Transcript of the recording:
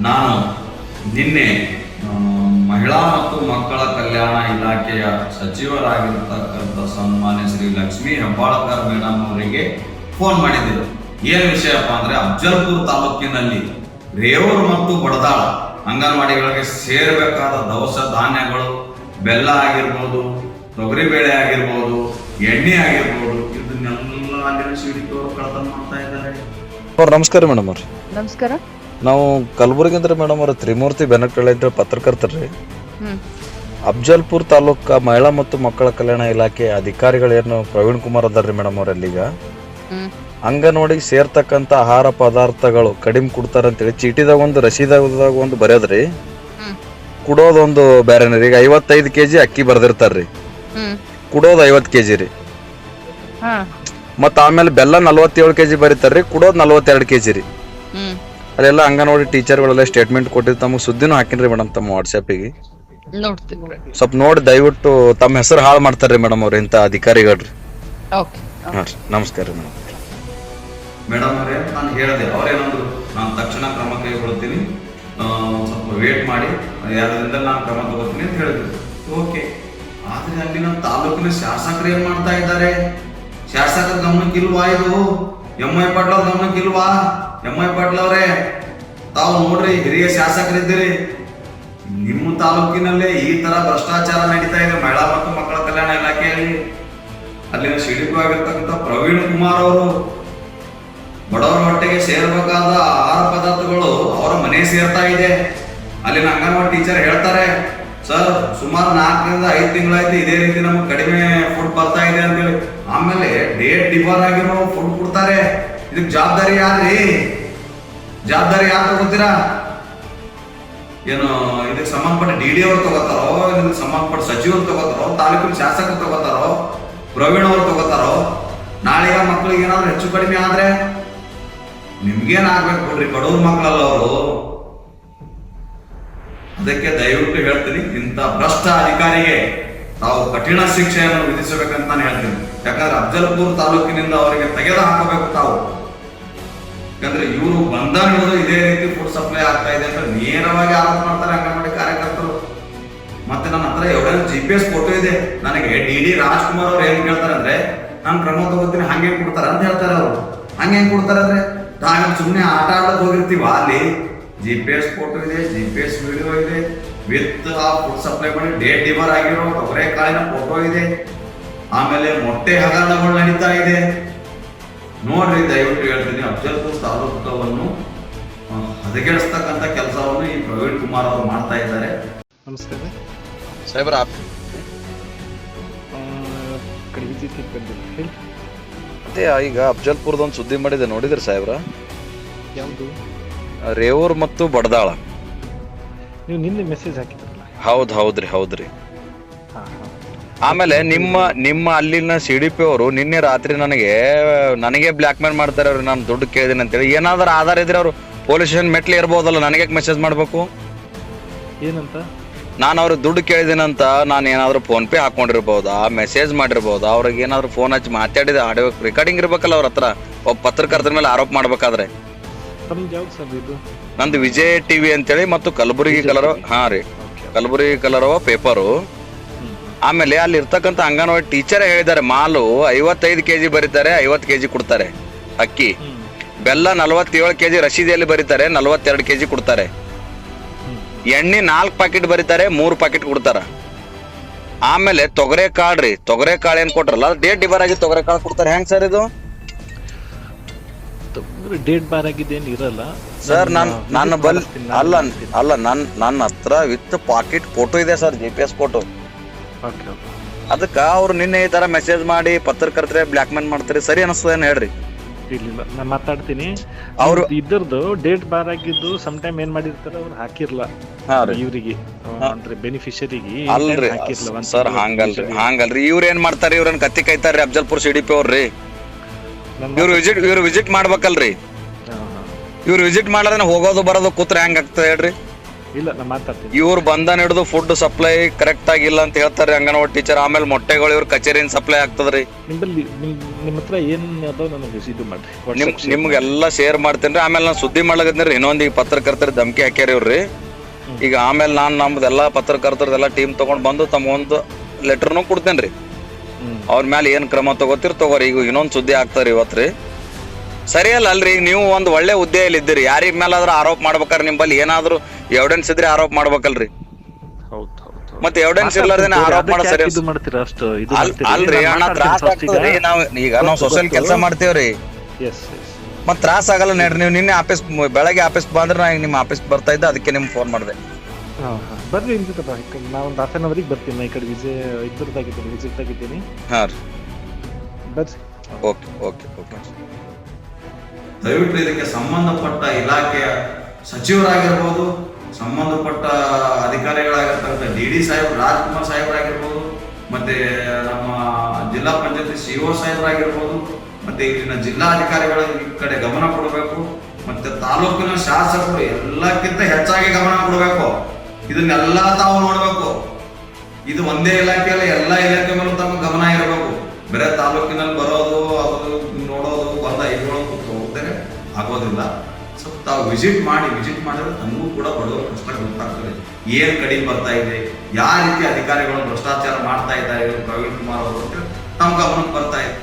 ನಾನು ನಿನ್ನೆ ಮಹಿಳಾ ಮತ್ತು ಮಕ್ಕಳ ಕಲ್ಯಾಣ ಇಲಾಖೆಯ ಸಚಿವರಾಗಿರ್ತಕ್ಕಂಥ ಸನ್ಮಾನ್ಯ ಶ್ರೀ ಲಕ್ಷ್ಮೀ ಹೆಬ್ಬಾಳ್ಕರ್ ಮೇಡಮ್ ಅವರಿಗೆ ಫೋನ್ ಮಾಡಿದ್ದೆವು. ಏನು ವಿಷಯಪ್ಪ ಅಂದರೆ ಅಫ್ಜಲ್ಪುರ್ ತಾಲೂಕಿನಲ್ಲಿ ರೇವೂರು ಮತ್ತು ಬಡದಾಳ ಅಂಗನವಾಡಿಗಳಿಗೆ ಸೇರಬೇಕಾದ ದವಸ ಧಾನ್ಯಗಳು, ಬೆಲ್ಲ ಆಗಿರ್ಬೋದು, ತೊಗರಿಬೇಳೆ ಆಗಿರ್ಬೋದು, ಎಣ್ಣೆ ಆಗಿರ್ಬೋದು, ಇದನ್ನೆಲ್ಲ ಅಲ್ಲಿನ ಸಿಡಿದವರು ಕಳತನ ಮಾಡ್ತಾ ಇದ್ದಾರೆ. ನಮಸ್ಕಾರ ಮೇಡಮ್ ಅವ್ರಿ. ನಮಸ್ಕಾರ. ನಾವು ಕಲಬುರಗಿಂದ್ರ ಮೇಡಮ್ ಅವ್ರ ತ್ರಿಮೂರ್ತಿ ಬೆನಕಳ್ಳಿ ಪತ್ರಕರ್ತರ್ರಿ. ಅಫ್ಜಲ್ಪುರ್ ತಾಲೂಕ ಮಹಿಳಾ ಮತ್ತು ಮಕ್ಕಳ ಕಲ್ಯಾಣ ಇಲಾಖೆ ಅಧಿಕಾರಿಗಳೇನು ಪ್ರವೀಣ್ ಕುಮಾರ್ ಅದಾರ್ರಿ ಮೇಡಮ್ ಅವ್ರಲ್ಲೀಗ ಅಂಗನವಾಡಿಗೆ ಸೇರ್ತಕ್ಕಂಥ ಆಹಾರ ಪದಾರ್ಥಗಳು ಕಡಿಮೆ ಕೊಡ್ತಾರಂತೇಳಿ ಚೀಟಿದಾಗ ಒಂದು ರಸೀದಾಗ ಒಂದು ಬರೆಯೋದ್ರಿ. ಕುಡೋದೊಂದು ಬೇರೆನ ರೀ. ಈಗ 55 kg ಅಕ್ಕಿ ಬರ್ದಿರ್ತಾರ್ರಿ, ಕುಡೋದು 50 kg ರೀ. ಮತ್ತ ಆಮೇಲೆ ಬೆಲ್ಲ 47 kg ಬರೀತಾರ್ರಿ, ಕುಡೋದು 42 kg ರೀ. ಅಲ್ಲೆಲ್ಲ ಅಂಗನವಾಡಿ ಟೀಚರ್ಗಳೆಲ್ಲ ಸ್ಟೇಟ್ಮೆಂಟ್ ಕೊಟ್ಟಿದ್ದು ತಮಗೆ ಸುದ್ದಿನೂ ಹಾಕಿನ್ರಿ ಮೇಡಮ್ ತಮ್ಮ ವಾಟ್ಸಪ್ಪಿಗೆ. ಸ್ವಲ್ಪ ನೋಡಿ ದಯವಿಟ್ಟು ತಮ್ಮ ಹೆಸರು ಹಾಳು ಮಾಡ್ತಾರ್ರಿ ಮೇಡಮ್ ಅವ್ರ ಇಂಥ ಅಧಿಕಾರಿಗಳ್ರಿ. ನಮಸ್ಕಾರ ರೀ ಮೇಡಮ್. ಮೇಡಮ್ ಅವರೇ, ನಾನು ಹೇಳಿದೆ, ಅವರೇನಂದ್ರು ನಾನು ತಕ್ಷಣ ಕ್ರಮ ಕೈಗೊಳ್ತೀನಿ, ಸ್ವಲ್ಪ ವೇಟ್ ಮಾಡಿ, ಯಾರಿಂದ ನಾನು ಕ್ರಮ ತಗೋತೀನಿ ಅಂತ ಹೇಳಿದ್ರು. ಓಕೆ, ಆದ್ರೆ ಅಲ್ಲಿನ ತಾಲೂಕಿನ ಶಾಸಕರು ಏನ್ ಮಾಡ್ತಾ ಇದ್ದಾರೆ? ಶಾಸಕರ ಗಮನಕ್ಕಿಲ್ವಾ ಇದು? ಎಂ.ಐ. ಪಾಟೀಲ್ ಅವ್ರ ಗಮನಕ್ಕಿಲ್ವಾ? ಎಂ.ಐ. ಪಾಟೀಲ್ ಅವರೇ, ತಾವು ನೋಡ್ರಿ, ಹಿರಿಯ ಶಾಸಕರಿದ್ದೀರಿ, ನಿಮ್ಮ ತಾಲೂಕಿನಲ್ಲೇ ಈ ತರ ಭ್ರಷ್ಟಾಚಾರ ನಡೀತಾ ಇದೆ ಮಹಿಳಾ ಮತ್ತು ಮಕ್ಕಳ ಕಲ್ಯಾಣ ಇಲಾಖೆಯಲ್ಲಿ. ಅಲ್ಲಿನ ಸಿಡಿಪಿ ಆಗಿರ್ತಕ್ಕಂಥ ಪ್ರವೀಣ್ ಕುಮಾರ್ ಅವರು ಬಡವರ ಹೊಟ್ಟೆಗೆ ಸೇರಬೇಕಾದ ಆಹಾರ ಪದಾರ್ಥಗಳು ಅವರ ಮನೆ ಸೇರ್ತಾ ಇದೆ. ಅಲ್ಲಿನ ಅಂಗನವಾಡಿ ಟೀಚರ್ ಹೇಳ್ತಾರೆ, ಸರ್ ಸುಮಾರು 4 ರಿಂದ 5 ತಿಂಗಳಾಯ್ತು ಇದೇ ರೀತಿ ನಮ್ಗೆ ಕಡಿಮೆ ಫುಡ್ ಬರ್ತಾ ಇದೆ ಅಂತೇಳಿ. ಆಮೇಲೆ ಡೇಟ್ ಡಿಬಾರ್ ಆಗಿರೋ ಫುಡ್ ಕೊಡ್ತಾರೆ. ಇದಕ್ಕೆ ಜವಾಬ್ದಾರಿ ಯಾರ್ರಿ? ಜವಾಬ್ದಾರಿ ಯಾರು ತಗೋತೀರಾ? ಏನು ಇದಕ್ಕೆ ಸಂಬಂಧಪಟ್ಟ ಡಿ ಅವ್ರು ತಗೋತಾರೋ, ಇದಕ್ಕೆ ಸಂಬಂಧಪಟ್ಟ ಸಚಿವರು ತಗೋತಾರೋ, ತಾಲೂಕಿನ ಶಾಸಕರು ತಗೋತಾರೋ, ಪ್ರವೀಣ್ ಅವರು ತಗೋತಾರೋ? ನಾಳೆ ಮಕ್ಕಳಿಗೆ ಏನಾದ್ರು ಹೆಚ್ಚು ಕಡಿಮೆ ಆದ್ರೆ ನಿಮ್ಗೇನಾಗ್ಬೇಕು ಬಿಡ್ರಿ, ಬಡವ್ರ ಮಕ್ಕಳಲ್ಲ ಅವರು. ಅದಕ್ಕೆ ದಯವಿಟ್ಟು ಹೇಳ್ತೀನಿ, ಇಂಥ ಭ್ರಷ್ಟ ಅಧಿಕಾರಿಗೆ ತಾವು ಕಠಿಣ ಶಿಕ್ಷೆಯನ್ನು ವಿಧಿಸಬೇಕಂತ ನಾನು ಹೇಳ್ತೀನಿ. ಯಾಕಂದ್ರೆ ಅಫ್ಜಲ್ಪುರ್ ತಾಲೂಕಿನಿಂದ ಅವರಿಗೆ ತೆಗೆದು ಹಾಕಬೇಕು ತಾವು. ಯಾಕಂದ್ರೆ ಇವರು ಬಂಧನ ಹಿಡಿದು ಇದೇ ರೀತಿ ಫುಡ್ ಸಪ್ಲೈ ಆಗ್ತಾ ಇದೆ ಅಂತ ನೇರವಾಗಿ ಆರೋಪ ಮಾಡ್ತಾರೆ ಅಂಗನವಾಡಿ ಕಾರ್ಯಕರ್ತರು. ಮತ್ತೆ ನನ್ನ ಹತ್ರ ಎವಿಡೆನ್ಸ್ GPS ಫೋಟೋ ಇದೆ. ನನಗೆ ಡಿ ರಾಜ್ಕುಮಾರ್ ಅವ್ರು ಏನ್ ಕೇಳ್ತಾರೆ ಅಂದ್ರೆ, ನಾನು ಕ್ರಮ ತಗೋತೀನಿ, ಹಂಗೆ ಕೊಡ್ತಾರ ಅಂತ ಹೇಳ್ತಾರೆ ಅವರು. ಹಂಗೆ ಕೊಡ್ತಾರೆ ಅಂದ್ರೆ ನಾವು ಸುಮ್ಮನೆ ಆಟ ಆಡೋಕೆ ಹೋಗಿರ್ತೀವ? ಅಲ್ಲಿ GPS ಫೋಟೋ ಇದೆ, GPS ವಿಡಿಯೋ ಇದೆ, ವಿತ್ ಆ ಫುಡ್ ಸಪ್ಲೈ ಮಾಡಿ ಡೇಟ್ ಡಿಬಾರ್ ಆಗಿರೋ ತೊಗರೆಕಾಳಿನ ಫೋಟೋ ಇದೆ. ಆಮೇಲೆ ಮೊಟ್ಟೆ ಹಗರಣಗಳು ನಡೀತಾ ಇದೆ. ನೋಡ್ರಿ, ದಯವಿಟ್ಟು ಹೇಳ್ತೀನಿ, ಅಫ್ಜಲ್ಪುರ್ ತಾಲೂಕವನ್ನು ಹದಗೆಡಿಸ್ತಕ್ಕಂಥ ಕೆಲಸವನ್ನು ಈ ಪ್ರವೀಣ್ ಕುಮಾರ್ ಅವರು ಮಾಡ್ತಾ ಇದ್ದಾರೆ. ನಮಸ್ಕಾರ ಸಾಹೇಬ್ರ. ಮತ್ತೆ ಈಗ ಅಫ್ಜಲ್ಪುರ್ದೊಂದು ಸುದ್ದಿ ಮಾಡಿದೆ, ನೋಡಿದ್ರಿ ಸಾಹೇಬ್ರ? ಯಾವುದು? ರೇವೂರ್ ಮತ್ತು ಬಡದಾಳ. ನೀವು ನಿನ್ನೆ ಮೆಸೇಜ್ ಹಾಕಿದ್ರಲ್ಲ? ಹೌದ್ರಿ. ಆಮೇಲೆ ನಿಮ್ಮ ಅಲ್ಲಿನ CDP ಅವರು ನಿನ್ನೆ ರಾತ್ರಿ ನನಗೆ ಬ್ಲಾಕ್ ಮೇಲ್ ಮಾಡ್ತಾರೆ ಅವ್ರು, ನಾನು ದುಡ್ಡು ಕೇಳಿದ್ದೀನಿ ಅಂತೇಳಿ. ಏನಾದ್ರೂ ಆಧಾರ ಇದ್ರೆ ಅವರು ಪೊಲೀಸ್ ಸ್ಟೇಷನ್ ಮೆಟ್ಲಿ ಇರ್ಬೋದಲ್ಲ, ನನಗೆ ಮೆಸೇಜ್ ಮಾಡ್ಬೇಕು? ಏನಂತ? ನಾನು ಅವ್ರಿಗೆ ದುಡ್ಡು ಕೇಳಿದ್ದೀನಂತ ನಾನು ಏನಾದ್ರು ಫೋನ್ ಪೇ ಹಾಕೊಂಡಿರ್ಬೋದಾ, ಮೆಸೇಜ್ ಮಾಡಿರ್ಬೋದಾ? ಅವ್ರಿಗೆ ಏನಾದ್ರು ಫೋನ್ ಹಚ್ಚಿ ಮಾತಾಡಿದ ಆಡಿಯೋ ರೆಕಾರ್ಡಿಂಗ್ ಇರ್ಬೇಕಲ್ಲ ಅವ್ರ ಹತ್ರ, ಒಬ್ಬ ಪತ್ರಕರ್ತರ ಮೇಲೆ ಆರೋಪ ಮಾಡ್ಬೇಕಾದ್ರೆ. ನಂದು ವಿಜಯ್ ಟಿವಿ ಅಂತೇಳಿ ಮತ್ತು ಕಲಬುರಗಿ ಕಲರ್. ಕಲಬುರಗಿ ಕಲರವ ಪೇಪರು. ಆಮೇಲೆ ಅಲ್ಲಿ ಇರ್ತಕ್ಕಂಥ ಅಂಗನವಾಡಿ ಟೀಚರ್ ಹೇಳಿದ್ದಾರೆ, ಮಾಲು 55 kg ಬರೀತಾರೆ, 50 kg ಕೊಡ್ತಾರೆ ಅಕ್ಕಿ. ಬೆಲ್ಲ 47 kg ರಶೀದಿಯಲ್ಲಿ ಬರೀತಾರೆ, 42 kg ಕೊಡ್ತಾರೆ. ಎಣ್ಣೆ 4 ಪ್ಯಾಕೆಟ್ ಬರೀತಾರೆ, 3 ಪ್ಯಾಕೆಟ್ ಕೊಡ್ತಾರ. ಆಮೇಲೆ ತೊಗರೆಕಾಳು ಏನ್ ಕೊಟ್ರಲ್ಲ, ಡೇಟ್ ಡಿಬಾರ್ ಆಗಿ ತೊಗರೆಕಾಳು ಕೊಡ್ತಾರೆ. ಹೆಂಗ್ ಸರ್ ಇದು? ಡೇಟ್ ಬಾರ್ ಆಗಿದ್ದೇನು ಇರಲ್ಲ ಸರ್. ನನ್ನ ಹತ್ರ ವಿತ್ ಪಾಕೆಟ್ ಫೋಟೋ ಇದೆ ಸರ್, GPS ಫೋಟೋ. ಅದಕ್ಕ ಅವ್ರು ನಿನ್ನೆ ಈ ತರ ಮೆಸೇಜ್ ಮಾಡಿ ಪತ್ರಕರ್ತರೆ ಬ್ಲಾಕ್ ಮೇಲ್ ಮಾಡ್ತಾರೆ, ಸರಿ ಅನಿಸ್ತದೇನು ಹೇಳ್ರಿ? ಇಲ್ಲ, ನಾನು ಮಾತಾಡ್ತೀನಿ. ಅವ್ರು ಇದ್ರದ್ದು ಡೇಟ್ ಬಾರ್ ಆಗಿದ್ದು ಸಮ್ ಟೈಮ್ ಏನ್ ಮಾಡಿರ್ತಾರ, ಅವ್ರು ಹಾಕಿರ್ಲ ಇವ್ರಿಗೆ, ಅಂದ್ರೆ ಬೆನಿಫಿಷರಿಗೆ ಅಲ್ರಿ ಸರ್. ಹಂಗಲ್ರಿ ಇವ್ರ ಏನ್ ಮಾಡ್ತಾರ, ಇವ್ರನ್ ಕತ್ತಿ ಕಾಯ್ತಾರ್ರಿ ಅಫ್ಜಲ್ಪುರ್ CDP ಅವ್ರಿ. ಇವ್ರು ವಿಸಿಟ್ ಮಾಡ್ಬೇಕಲ್ರಿ. ಇವ್ರು ವಿಸಿಟ್ ಮಾಡ್ಲಾರ ಹೋಗೋದು ಬರೋದು ಕೂತ್ರೆ ಹೆಂಗ್ ಆಗ್ತದೆ ಹೇಳ್ರಿ? ಇಲ್ಲ ನಾ ಮಾತಾಡ್ತೀನಿ. ಇವ್ರು ಬಂಧನ ಹಿಡಿದು ಫುಡ್ ಸಪ್ಲೈ ಕರೆಕ್ಟ್ ಆಗಿಲ್ಲ ಅಂತ ಹೇಳ್ತಾರೆ ಅಂಗನವಾಡಿ ಟೀಚರ್. ಆಮೇಲೆ ಮೊಟ್ಟೆಗಳು ಇವ್ರ ಕಚೇರಿಯಿಂದ ಸಪ್ಲೈ ಆಗ್ತದ್ರಿ. ನಿಮ್ಮಲ್ಲಿ ನಿಮ್ಮ ಹತ್ರ ಏನ್ ಅದಾವ ನನಗೆ ಇದು ಮಾಡ್ರಿ. ನಿಮ್ಗೆಲ್ಲ ಶೇರ್ ಮಾಡ್ತೇನ್ರಿ. ಆಮೇಲೆ ನಾನು ಸುದ್ದಿ ಮಾಡ್ಲಕತ್ತೀರಿ, ಇನ್ನೊಂದು ಈಗ ಪತ್ರಕರ್ತರ ಧಮಕಿ ಹಾಕ್ಯಾರ ಇವ್ರಿ. ಈಗ ಆಮೇಲೆ ನಾನು ನಮ್ದೆಲ್ಲ ಪತ್ರಕರ್ತರದೆಲ್ಲ ಟೀಮ್ ತಗೊಂಡ್ ಬಂದು ತಮ್ಮ ಲೆಟರ್ನು ಕೊಡ್ತೇನ್ರಿ. ಅವ್ರ ಮೇಲೆ ಏನ್ ಕ್ರಮ ತಗೋರಿ. ಈಗ ಇನ್ನೊಂದು ಸುದ್ದಿ ಆಗ್ತಾರ ಇವತ್ರಿ. ಸರಿಯಲ್ಲ ಅಲ್ರಿ, ಈಗ ನೀವು ಒಂದು ಒಳ್ಳೆ ಹುದ್ದೆಯಲ್ಲಿ ಇದ್ದೀರಿ, ಯಾರಿಗ ಮೇಲಾದ್ರೂ ಆರೋಪ ಮಾಡ್ಬೇಕಾದ್ರೆ ನಿಮ್ಮಲ್ಲಿ ಏನಾದ್ರು ಎವಿಡೆನ್ಸ್ ಇದ್ರೆ ಆರೋಪ ಮಾಡ್ಬೇಕಲ್ರಿ. ಮತ್ತೆ ಎವಿಡೆನ್ಸ್ ಇರ್ಲಾರ್ದೇನೆ ಆರೋಪ ಮಾಡೋ ಸರಿ ಅಲ್ರಿ ಅಣ್ಣ. ತ್ರಾಸ ಆಗ್ತದ್ರಿ. ನಾವು ಸೋಷಿಯಲ್ ಕೆಲಸ ಮಾಡ್ತೇವ್ರಿ, ಮತ್ ತ್ರಾಸ ಆಗಲ್ಲ ನೋಡ್ರಿ. ನೀವು ನಿನ್ನೆ ಆಫೀಸ್ ಬೆಳಗ್ಗೆ ಆಫೀಸ್ ಬಂದ್ರೆ ನಾ ನಿಮ್ಮ ಆಫೀಸ್ ಬರ್ತಾ ಇದ್ದೆ, ಅದಕ್ಕೆ ನಿಮ್ಗೆ ಫೋನ್ ಮಾಡಿದೆ. ಬರ್ರಿ, ನಾ ಒಂದು ಹಾಫ್ ಆನ್ ಅವರಿಗೆ ಬರ್ತೀನಿ. ಈ ಕಡೆ ಇದ್ರದ್ದಾಗಿದ್ದೀನಿ, ವಿಸಿಟ್ ಆಗಿದ್ದೀನಿ. ಹಾ ರೀ, ಬರ್ರಿ. Okay okay okay. ದಯವಿಟ್ಟು ಇದಕ್ಕೆ ಸಂಬಂಧಪಟ್ಟ ಇಲಾಖೆಯ ಸಚಿವರಾಗಿರ್ಬೋದು, ಸಂಬಂಧಪಟ್ಟ ಅಧಿಕಾರಿಗಳಾಗಿರ್ತಕ್ಕಂಥ DD ಸಾಹೇಬ್ ರಾಜ್ಕುಮಾರ್ ಸಾಹೇಬರಾಗಿರ್ಬೋದು, ಮತ್ತೆ ನಮ್ಮ ಜಿಲ್ಲಾ ಪಂಚಾಯತಿ CO ಸಾಹೇಬರಾಗಿರ್ಬೋದು, ಮತ್ತೆ ಇಲ್ಲಿನ ಜಿಲ್ಲಾಧಿಕಾರಿಗಳ ಈ ಕಡೆ ಗಮನ ಕೊಡಬೇಕು. ಮತ್ತೆ ತಾಲೂಕಿನ ಶಾಸಕರು ಎಲ್ಲಕ್ಕಿಂತ ಹೆಚ್ಚಾಗಿ ಗಮನ ಕೊಡಬೇಕು. ಇದನ್ನೆಲ್ಲ ತಾವು ನೋಡ್ಬೇಕು. ಇದು ಒಂದೇ ಇಲಾಖೆ ಅಲ್ಲ, ಎಲ್ಲ ಇಲಾಖೆ ಮೇಲೂ ತಮ್ಮ ಗಮನ ಇರಬೇಕು. ಬೇರೆ ತಾಲೂಕಿನಲ್ಲಿ ಬರೋದು, ಅದು ನೋಡೋದು, ಬಂದ ಇಟ್ಕೊಳ್ಳೋದು ಹೋಗ್ತಾರೆ ಆಗೋದಿಲ್ಲ. ಸ್ವಲ್ಪ ತಾವು ವಿಸಿಟ್ ಮಾಡಿದ್ರೆ ನಮಗೂ ಕೂಡ ಬಡವರ ಕಷ್ಟ ಗೊತ್ತಾಗ್ತದೆ. ಏನ್ ಕಡಿಮೆ ಬರ್ತಾ ಇದೆ, ಯಾವ ರೀತಿ ಅಧಿಕಾರಿಗಳು ಭ್ರಷ್ಟಾಚಾರ ಮಾಡ್ತಾ ಇದ್ದಾರೆ ಪ್ರವೀಣ್ ಕುಮಾರ್ ಅವರು, ನಮ್ಮ ಗಮನಕ್ಕೆ ಬರ್ತಾ ಇದೆ.